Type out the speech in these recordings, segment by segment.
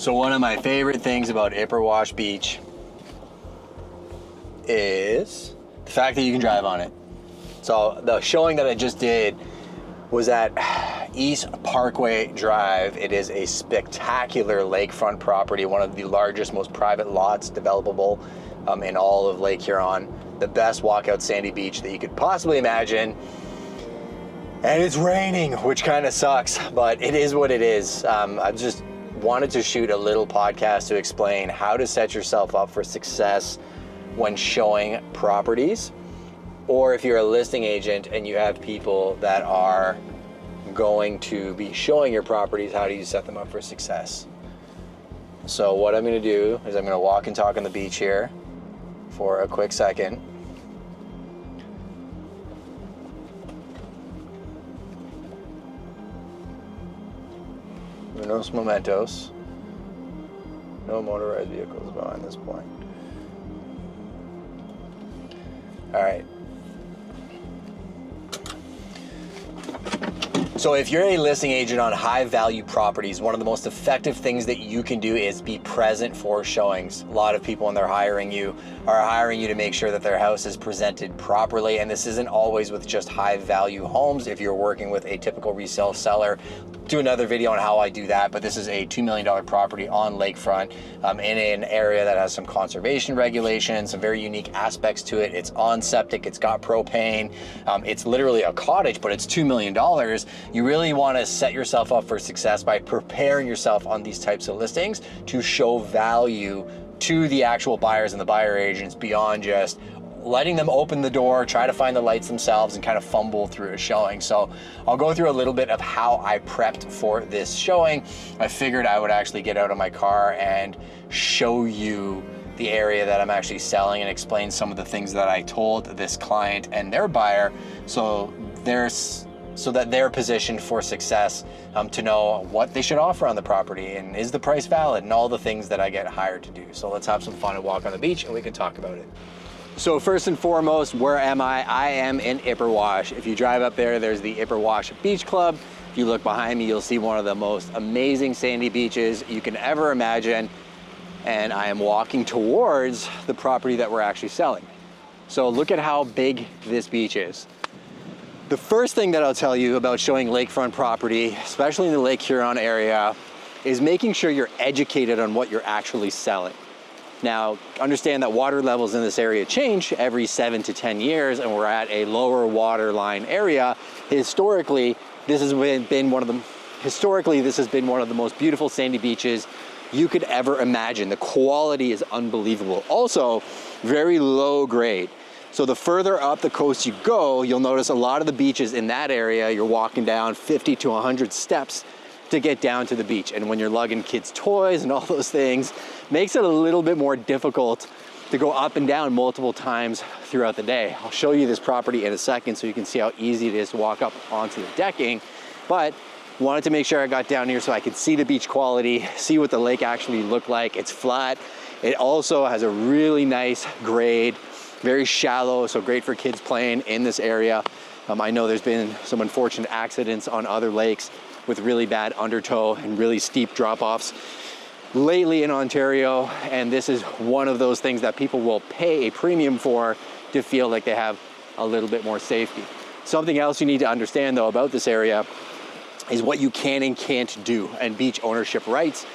So one of my favorite things about Ipperwash Beach is the fact that you can drive on it. So the showing that I just did was at East Parkway Drive. It is a spectacular lakefront property, one of the largest, most private lots developable in all of Lake Huron. The best walkout sandy beach that you could possibly imagine. And it's raining, which kind of sucks, but it is what it is. I just wanted to shoot a little podcast to explain how to set yourself up for success when showing properties, or if you're a listing agent and you have people that are going to be showing your properties, how do you set them up for success? So what I'm going to do is I'm going to walk and talk on the beach here for a quick second. Unos momentos. No motorized vehicles behind this point. All right. So if you're a listing agent on high value properties, one of the most effective things that you can do is be present for showings. A lot of people, when they're hiring you, are hiring you to make sure that their house is presented properly. And this isn't always with just high value homes. If you're working with a typical resale seller, do another video on how I do that, but this is a $2 million property on lakefront in an area that has some conservation regulations, some very unique aspects to it. It's on septic, it's got propane, it's literally a cottage, but it's $2 million. You really want to set yourself up for success by preparing yourself on these types of listings to show value to the actual buyers and the buyer agents beyond just letting them open the door, try to find the lights themselves, and kind of fumble through a showing. So I'll go through a little bit of how I prepped for this showing. I figured I would actually get out of my car and show you the area that I'm actually selling and explain some of the things that I told this client and their buyer, so that they're positioned for success, to know what they should offer on the property and is the price valid and all the things that I get hired to do. So let's have some fun and walk on the beach and we can talk about it. So first and foremost, where am I? I am in Ipperwash. If you drive up there, there's the Ipperwash Beach Club. If you look behind me, you'll see one of the most amazing sandy beaches you can ever imagine. And I am walking towards the property that we're actually selling. So look at how big this beach is. The first thing that I'll tell you about showing lakefront property, especially in the Lake Huron area, is making sure you're educated on what you're actually selling. Now, understand that water levels in this area change every 7 to 10 years, and we're at a lower water line area. Historically, this has been one of the most beautiful sandy beaches you could ever imagine. The quality is unbelievable. Also, very low grade. So the further up the coast you go, you'll notice a lot of the beaches in that area, you're walking down 50 to 100 steps to get down to the beach. And when you're lugging kids' toys and all those things, makes it a little bit more difficult to go up and down multiple times throughout the day. I'll show you this property in a second so you can see how easy it is to walk up onto the decking, but wanted to make sure I got down here so I could see the beach quality, see what the lake actually looked like. It's flat. It also has a really nice grade, very shallow, so great for kids playing in this area. I know there's been some unfortunate accidents on other lakes with really bad undertow and really steep drop-offs lately in Ontario, and this is one of those things that people will pay a premium for to feel like they have a little bit more safety. Something else you need to understand though about this area is what you can and can't do and beach ownership rights.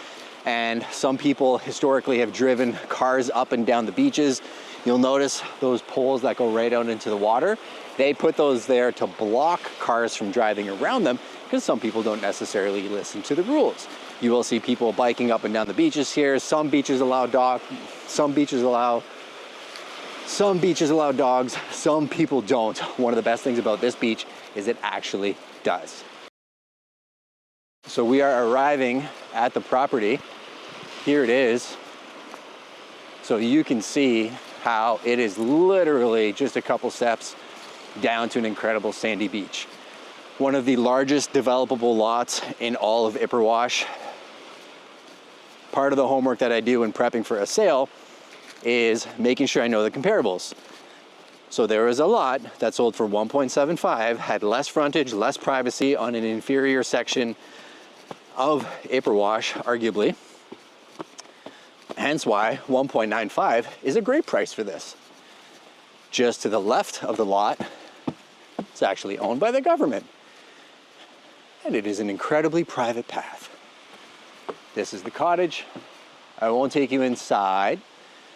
And some people historically have driven cars up and down the beaches. You'll notice those poles that go right out into the water. They put those there to block cars from driving around them because some people don't necessarily listen to the rules. You will see people biking up and down the beaches here. Some beaches allow dogs, some beaches allow dogs, some people don't. One of the best things about this beach is it actually does. So we are arriving at the property. Here it is. So you can see how it is literally just a couple steps down to an incredible sandy beach. One of the largest developable lots in all of Ipperwash. Part of the homework that I do when prepping for a sale is making sure I know the comparables. So there was a lot that sold for 1.75, had less frontage, less privacy on an inferior section of Ipperwash, arguably. Hence why 1.95 is a great price for this. Just to the left of the lot, it's actually owned by the government. And it is an incredibly private path. This is the cottage. I won't take you inside.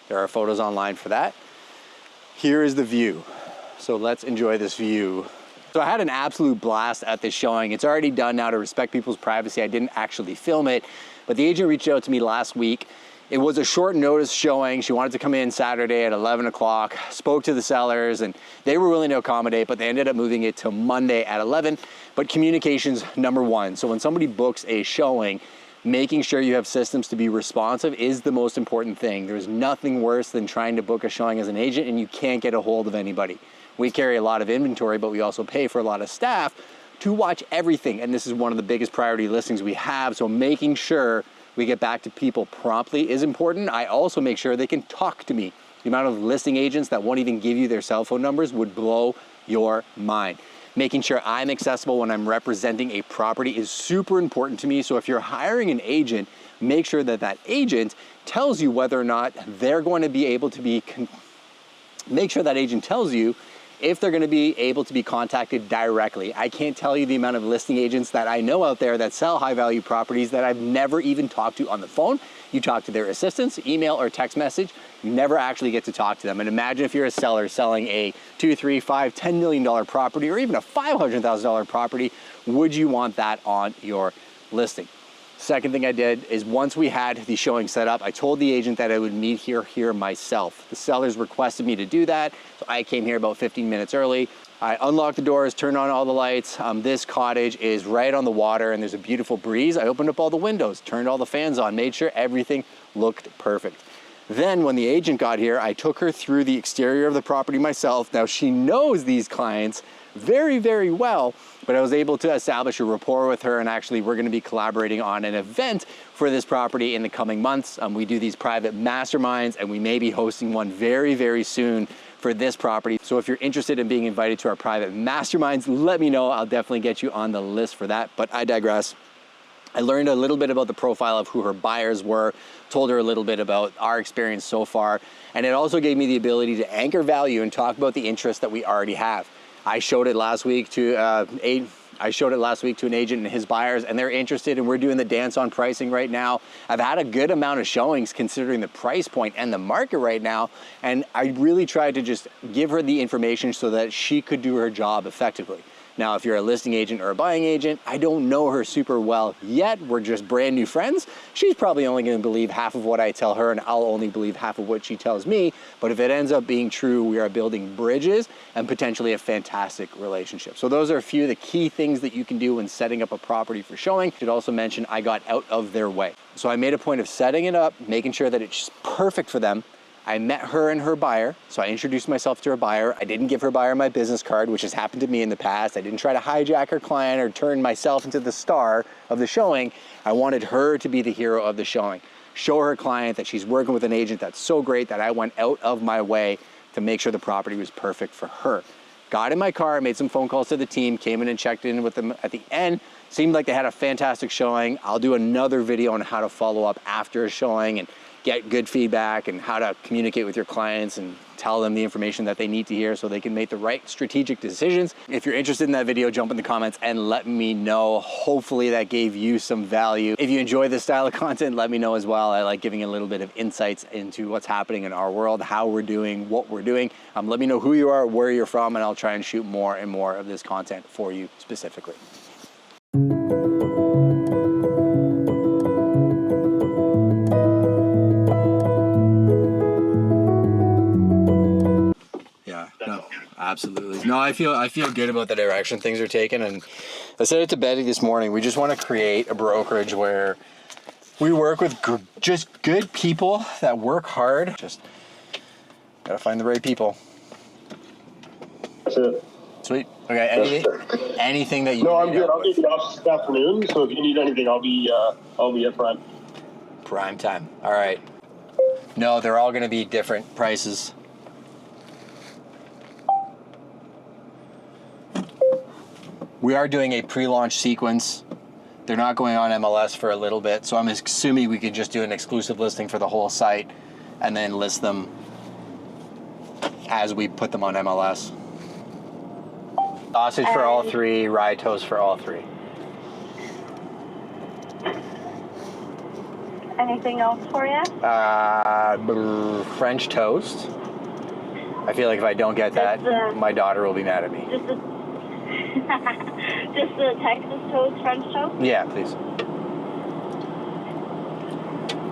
There are photos online for that. Here is the view. So let's enjoy this view. So I had an absolute blast at this showing. It's already done now to respect people's privacy. I didn't actually film it, but the agent reached out to me last week. It was a short notice showing. She wanted to come in Saturday at 11 o'clock, spoke to the sellers, and they were willing to accommodate, but they ended up moving it to Monday at 11. But communication's number one. So when somebody books a showing, making sure you have systems to be responsive is the most important thing. There's nothing worse than trying to book a showing as an agent and you can't get a hold of anybody. We carry a lot of inventory, but we also pay for a lot of staff to watch everything. And this is one of the biggest priority listings we have. So making sure we get back to people promptly is important. I also make sure they can talk to me. The amount of listing agents that won't even give you their cell phone numbers would blow your mind. Making sure I'm accessible when I'm representing a property is super important to me. So if you're hiring an agent, make sure that that agent tells you whether or not they're going to be able to be, make sure that agent tells you if they're gonna be able to be contacted directly. I can't tell you the amount of listing agents that I know out there that sell high value properties that I've never even talked to on the phone. You talk to their assistants, email or text message, you never actually get to talk to them. And imagine if you're a seller selling a $2, $3, $5, $10 million property or even a $500,000 property, would you want that on your listing? Second thing I did is once we had the showing set up, I told the agent that I would meet here myself. The sellers requested me to do that, so I came here about 15 minutes early. I unlocked the doors, turned on all the lights. This cottage is right on the water and there's a beautiful breeze. I opened up all the windows, turned all the fans on, made sure everything looked perfect. Then when the agent got here, I took her through the exterior of the property myself. Now she knows these clients very, very well, but I was able to establish a rapport with her, and actually we're gonna be collaborating on an event for this property in the coming months. We do these private masterminds and we may be hosting one very, very soon for this property. So if you're interested in being invited to our private masterminds, let me know. I'll definitely get you on the list for that, but I digress. I learned a little bit about the profile of who her buyers were, told her a little bit about our experience so far, and it also gave me the ability to anchor value and talk about the interest that we already have. I showed it last week to an agent and his buyers, and they're interested, and we're doing the dance on pricing right now. I've had a good amount of showings considering the price point and the market right now, and I really tried to just give her the information so that she could do her job effectively. Now, if you're a listing agent or a buying agent, I don't know her super well yet. We're just brand new friends. She's probably only gonna believe half of what I tell her, and I'll only believe half of what she tells me. But if it ends up being true, we are building bridges and potentially a fantastic relationship. So those are a few of the key things that you can do when setting up a property for showing. I should also mention I got out of their way. So I made a point of setting it up, making sure that it's perfect for them. I met her and her buyer, so I introduced myself to her buyer. I didn't give her buyer my business card, which has happened to me in the past. I didn't try to hijack her client or turn myself into the star of the showing. I wanted her to be the hero of the showing. Show her client that she's working with an agent that's so great that I went out of my way to make sure the property was perfect for her. Got in my car, made some phone calls to the team, came in and checked in with them at the end. Seemed like they had a fantastic showing. I'll do another video on how to follow up after a showing and get good feedback and how to communicate with your clients and tell them the information that they need to hear so they can make the right strategic decisions. If you're interested in that video, jump in the comments and let me know. Hopefully that gave you some value. If you enjoy this style of content, let me know as well. I like giving a little bit of insights into what's happening in our world, how we're doing, what we're doing. Let me know who you are, where you're from, and I'll try and shoot more and more of this content for you specifically. Absolutely. No, I feel good about the direction things are taking, and I said it to Betty this morning. We just want to create a brokerage where we work with just good people that work hard. Just gotta find the right people. That's it. Sweet. Okay. Anything that you? No, I'm good. I'll take it off this afternoon. So if you need anything, I'll be at prime. Prime time. All right. No, they're all going to be different prices. We are doing a pre-launch sequence They're not going on MLS for a little bit, so I'm assuming we could just do an exclusive listing for the whole site and then list them as we put them on MLS. Sausage for all three, rye toast for all three. Anything else for you? French toast. I feel like if I don't get that, my daughter will be mad at me. Just the Texas toast, French toast? Yeah, please.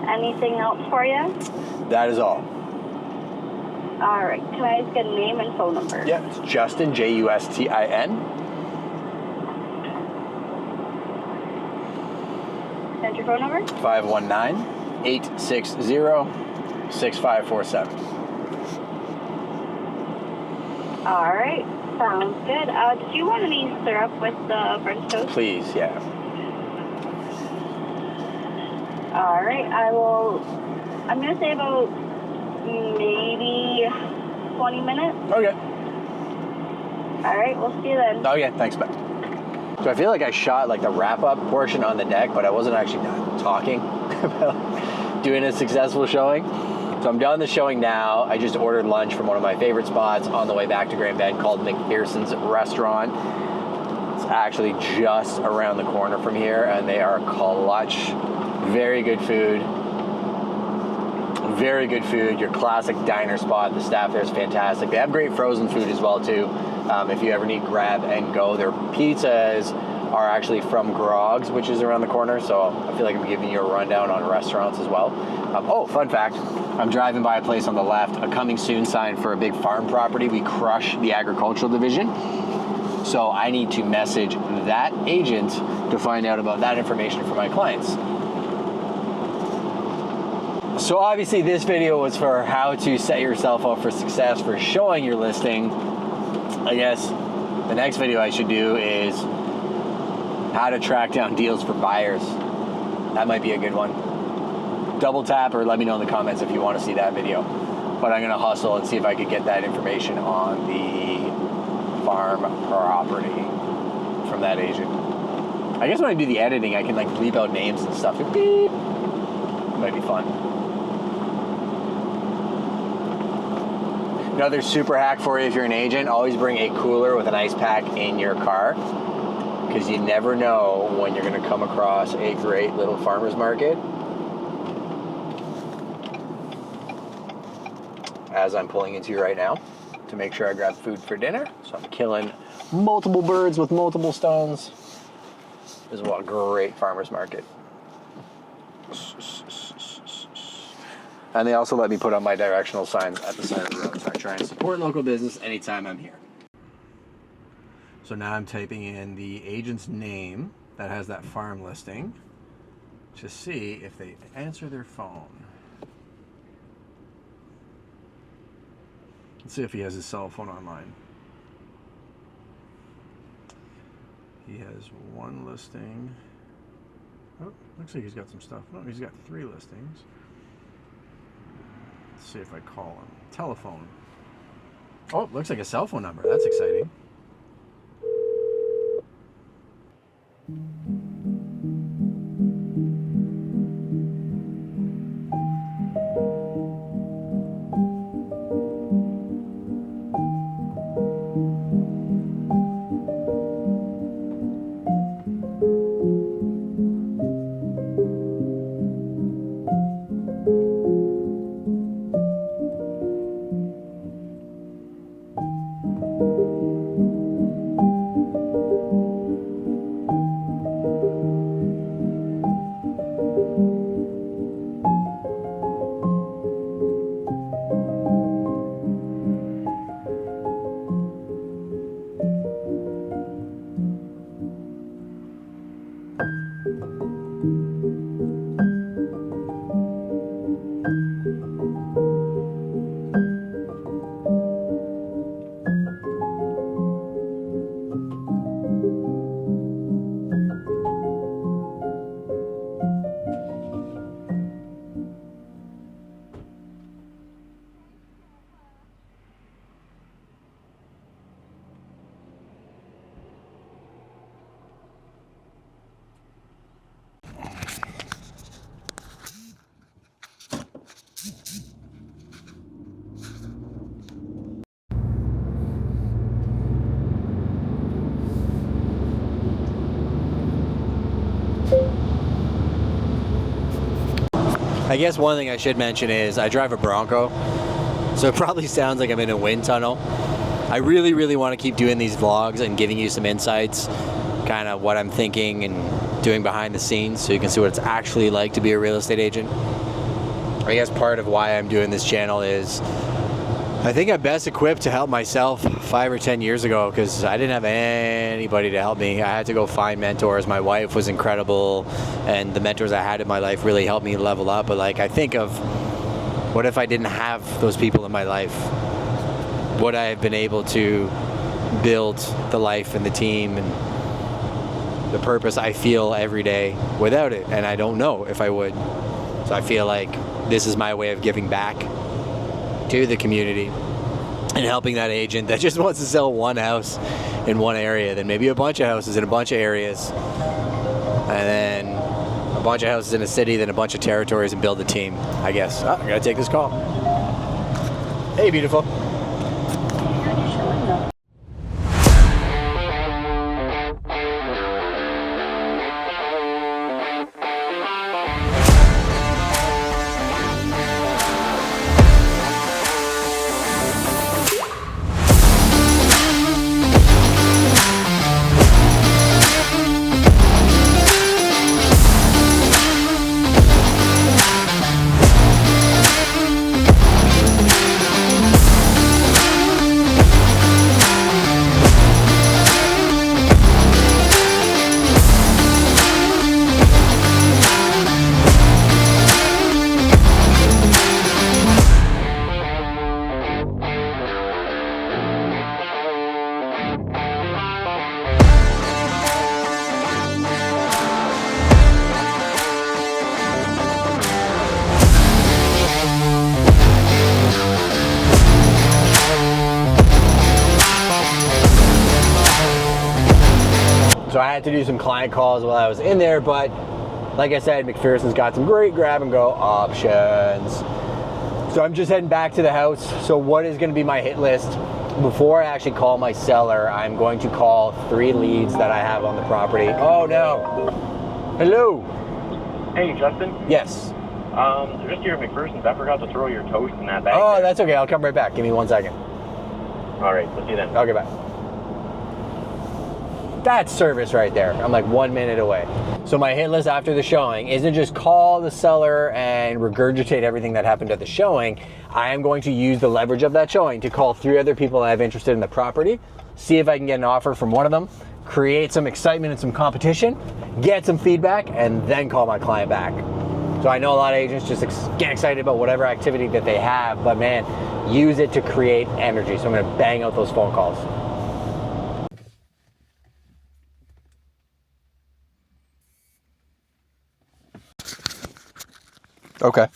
Anything else for you? That is all. All right. Can I just get a name and phone number? Yeah, it's Justin, Justin. And your phone number? 519-860-6547. All right. Sounds good. Did you want any syrup with the French toast? Please, yeah. All right. I'm going to say about maybe 20 minutes. Okay. All right. We'll see you then. Okay, thanks, bye. So I feel like I shot like the wrap-up portion on the deck, but I wasn't actually talking about doing a successful showing. So I'm done the showing now. I just ordered lunch from one of my favorite spots on the way back to Grand Bend called McPherson's Restaurant. It's actually just around the corner from here, and they are clutch. Very good food. Very good food. Your classic diner spot. The staff there is fantastic. They have great frozen food as well, too. If you ever need grab and go, their pizzas are actually from Grog's, which is around the corner. So I feel like I'm giving you a rundown on restaurants as well. Fun fact. I'm driving by a place on the left, a coming soon sign for a big farm property. We crush the agricultural division. So I need to message that agent to find out about that information for my clients. So obviously this video was for how to set yourself up for success for showing your listing. I guess the next video I should do is how to track down deals for buyers. That might be a good one. Double tap or let me know in the comments if you want to see that video. But I'm going to hustle and see if I could get that information on the farm property from that agent. I guess when I do the editing, I can like leave out names and stuff. Beep. Might be fun. Another super hack for you if you're an agent, always bring a cooler with an ice pack in your car, because you never know when you're going to come across a great little farmer's market. As I'm pulling into right now to make sure I grab food for dinner. So I'm killing multiple birds with multiple stones. This is what a great farmer's market. And they also let me put on my directional signs at the side of the road. So I try and support local business anytime I'm here. So now I'm typing in the agent's name that has that farm listing to see if they answer their phone. Let's see if he has his cell phone online. He has one listing. Oh, looks like he's got some stuff. No, he's got 3 listings. Let's see if I call him. Telephone. Oh, looks like a cell phone number. That's exciting. I guess one thing I should mention is I drive a Bronco, so it probably sounds like I'm in a wind tunnel. I really, really want to keep doing these vlogs and giving you some insights, kind of what I'm thinking and doing behind the scenes, so you can see what it's actually like to be a real estate agent. I guess part of why I'm doing this channel is I think I'm best equipped to help myself 5 or 10 years ago, because I didn't have anybody to help me. I had to go find mentors. My wife was incredible, and the mentors I had in my life really helped me level up. But like, I think of what if I didn't have those people in my life? Would I have been able to build the life and the team and the purpose I feel every day without it? And I don't know if I would. So I feel like this is my way of giving back to the community and helping that agent that just wants to sell one house in one area, then maybe a bunch of houses in a bunch of areas, and then a bunch of houses in a city, then a bunch of territories, and build a team, I guess. Oh, I gotta take this call. Hey, beautiful. So I had to do some client calls while I was in there, but like I said, McPherson's got some great grab and go options. So I'm just heading back to the house. So what is going to be my hit list? Before I actually call my seller, I'm going to call 3 leads that I have on the property. Oh no. Hello. Hey, Justin. Yes. Just here at McPherson's. I forgot to throw your toast in that bag. Oh, there. that's okay. I'll come right back. Give me 1 second. All right, we'll see you then. Okay, bye. That's service right there. I'm like 1 minute away. So my hit list after the showing isn't just call the seller and regurgitate everything that happened at the showing. I am going to use the leverage of that showing to call 3 other people that I have interested in the property, see if I can get an offer from one of them, create some excitement and some competition, get some feedback, and then call my client back. So I know a lot of agents just get excited about whatever activity that they have, but man, use it to create energy. So I'm gonna bang out those phone calls. Okay.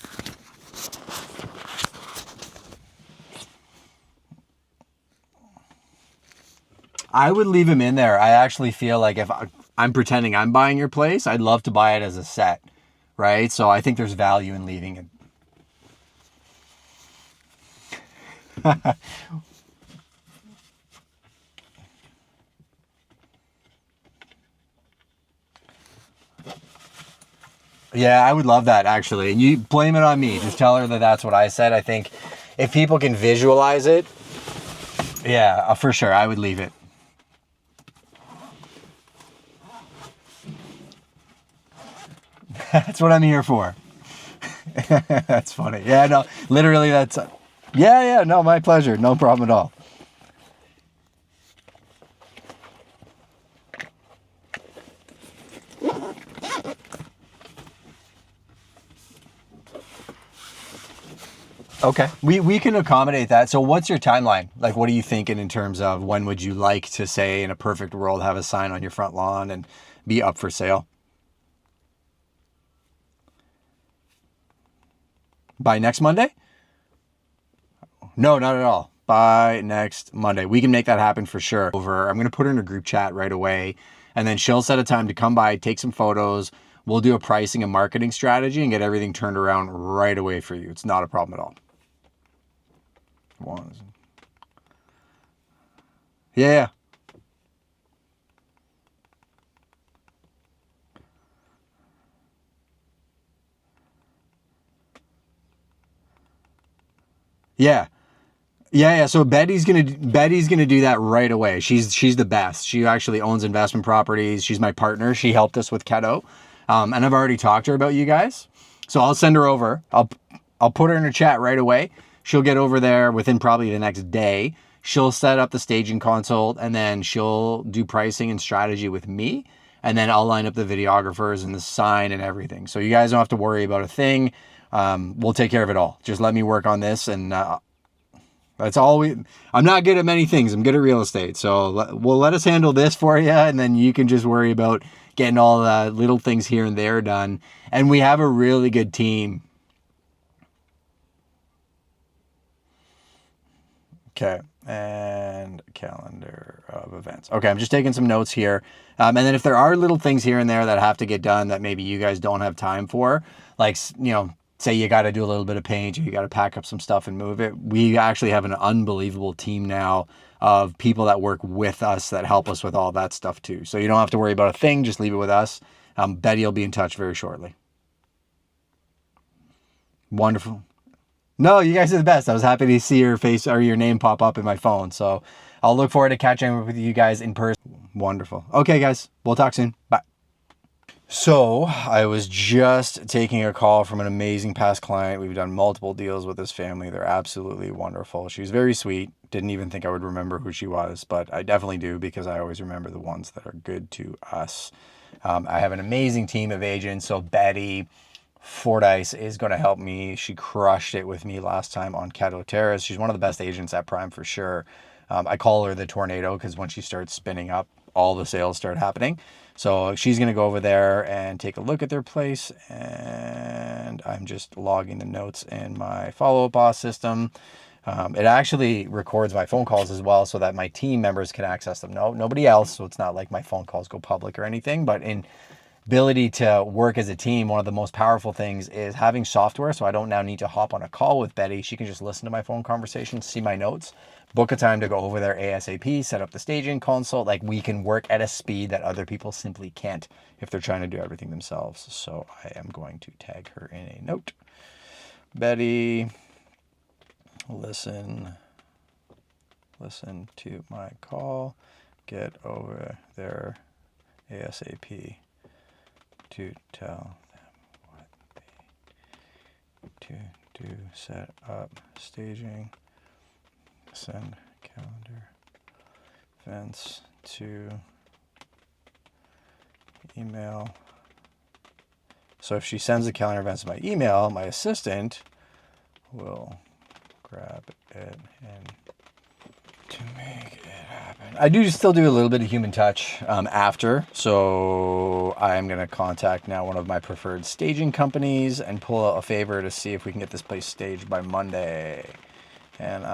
I would leave him in there. I actually feel like if I'm pretending I'm buying your place, I'd love to buy it as a set, right? So I think there's value in leaving it. Yeah, I would love that actually. And you blame it on me. Just tell her that that's what I said. I think if people can visualize it, yeah, for sure, I would leave it. That's what I'm here for. That's funny. Yeah, no, literally that's, yeah, no, my pleasure. No problem at all. Okay, we can accommodate that. So what's your timeline? Like, what are you thinking in terms of when would you like to, say, in a perfect world, have a sign on your front lawn and be up for sale? By next Monday? No, not at all. By next Monday. We can make that happen for sure. I'm going to put her in a group chat right away, and then she'll set a time to come by, take some photos. We'll do a pricing and marketing strategy and get everything turned around right away for you. It's not a problem at all. Yeah. Yeah. Yeah. So Betty's gonna do that right away. She's the best. She actually owns investment properties. She's my partner. She helped us with Keto, and I've already talked to her about you guys. So I'll send her over. I'll put her in a chat right away. She'll get over there within probably the next day. She'll set up the staging consult, and then she'll do pricing and strategy with me. And then I'll line up the videographers and the sign and everything. So you guys don't have to worry about a thing. We'll take care of it all. Just let me work on this, and that's all I'm not good at many things. I'm good at real estate. So we'll let us handle this for you, and then you can just worry about getting all the little things here and there done. And we have a really good team. Okay. And calendar of events. Okay, I'm just taking some notes here. And then if there are little things here and there that have to get done that maybe you guys don't have time for, like, say you got to do a little bit of paint, or you got to pack up some stuff and move it. We actually have an unbelievable team now of people that work with us that help us with all that stuff too. So you don't have to worry about a thing. Just leave it with us. Betty will be in touch very shortly. Wonderful. No, you guys are the best. I was happy to see your face or your name pop up in my phone. So I'll look forward to catching up with you guys in person. Wonderful. Okay, guys. We'll talk soon. Bye. So I was just taking a call from an amazing past client. We've done multiple deals with this family. They're absolutely wonderful. She's very sweet. Didn't even think I would remember who she was, but I definitely do, because I always remember the ones that are good to us. I have an amazing team of agents. So Betty Fordyce is going to help me. She crushed it with me last time on Caddo Terrace. She's one of the best agents at Prime for sure. I call her the tornado, because when she starts spinning up, all the sales start happening. So she's going to go over there and take a look at their place. And I'm just logging the notes in my follow-up boss system. It actually records my phone calls as well, so that my team members can access them. No, nobody else. So it's not like my phone calls go public or anything, but in ability to work as a team, one of the most powerful things is having software. So I don't now need to hop on a call with Betty. She can just listen to my phone conversations, see my notes, book a time to go over there ASAP, set up the staging consult. Like, we can work at a speed that other people simply can't if they're trying to do everything themselves. So I am going to tag her in a note. Betty, listen to my call. Get over there ASAP to tell them what they to do. Set up staging. Send calendar events to email. So if she sends the calendar events to my email, my assistant will grab it and to make it happen. I do still do a little bit of human touch after. So I'm going to contact now one of my preferred staging companies and pull out a favor to see if we can get this place staged by Monday. And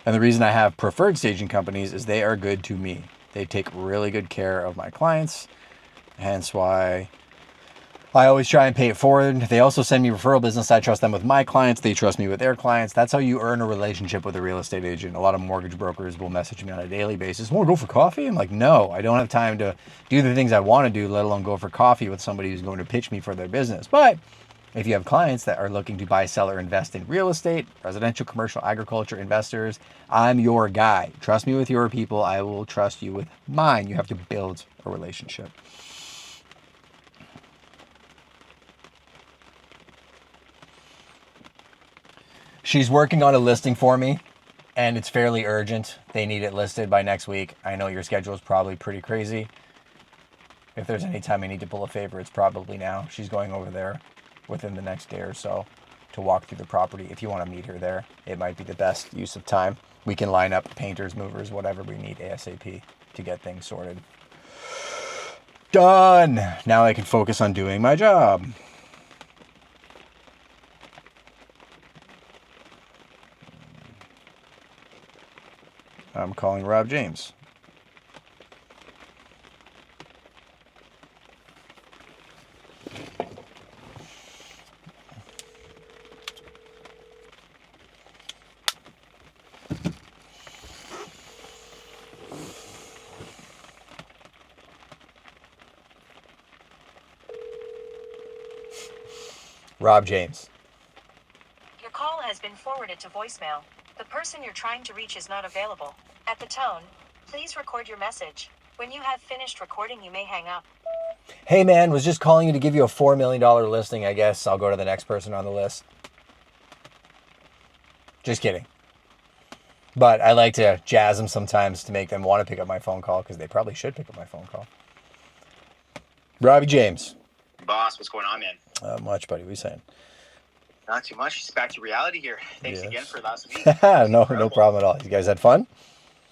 the reason I have preferred staging companies is they are good to me. They take really good care of my clients. Hence why I always try and pay it forward. They also send me referral business. I trust them with my clients. They trust me with their clients. That's how you earn a relationship with a real estate agent. A lot of mortgage brokers will message me on a daily basis. Want to go for coffee? I'm like, no, I don't have time to do the things I want to do, let alone go for coffee with somebody who's going to pitch me for their business. But if you have clients that are looking to buy, sell, or invest in real estate, residential, commercial, agriculture, investors, I'm your guy. Trust me with your people. I will trust you with mine. You have to build a relationship. She's working on a listing for me, and it's fairly urgent. They need it listed by next week. I know your schedule is probably pretty crazy. If there's any time I need to pull a favor, it's probably now. She's going over there within the next day or so to walk through the property. If you want to meet her there, it might be the best use of time. We can line up painters, movers, whatever we need ASAP to get things sorted. Done. Now I can focus on doing my job. I'm calling Rob James. Rob James. Your call has been forwarded to voicemail. The person you're trying to reach is not available. At the tone, please record your message. When you have finished recording, you may hang up. Hey man, was just calling you to give you a $4 million listing. I guess I'll go to the next person on the list. Just kidding. But I like to jazz them sometimes to make them want to pick up my phone call, because they probably should pick up my phone call. Robbie James. Boss, what's going on, man? Much, buddy. What are you saying? Not too much. Just back to reality here. Thanks again for last week. No problem at all. You guys had fun?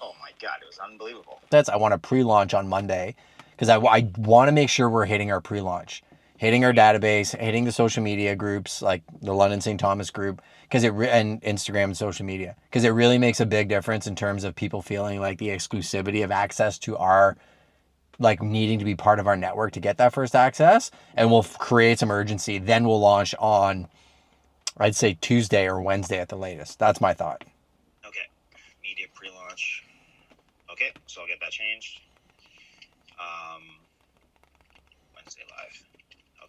Oh my God, it was unbelievable. I want to pre-launch on Monday, because I want to make sure we're hitting our pre-launch, hitting our database, hitting the social media groups like the London St. Thomas group, and Instagram and social media, because it really makes a big difference in terms of people feeling like the exclusivity of access to our, like, needing to be part of our network to get that first access. And we'll create some urgency. Then we'll launch on, I'd say, Tuesday or Wednesday at the latest. That's my thought. Okay. Media pre-launch. Okay, so I'll get that changed. Wednesday live.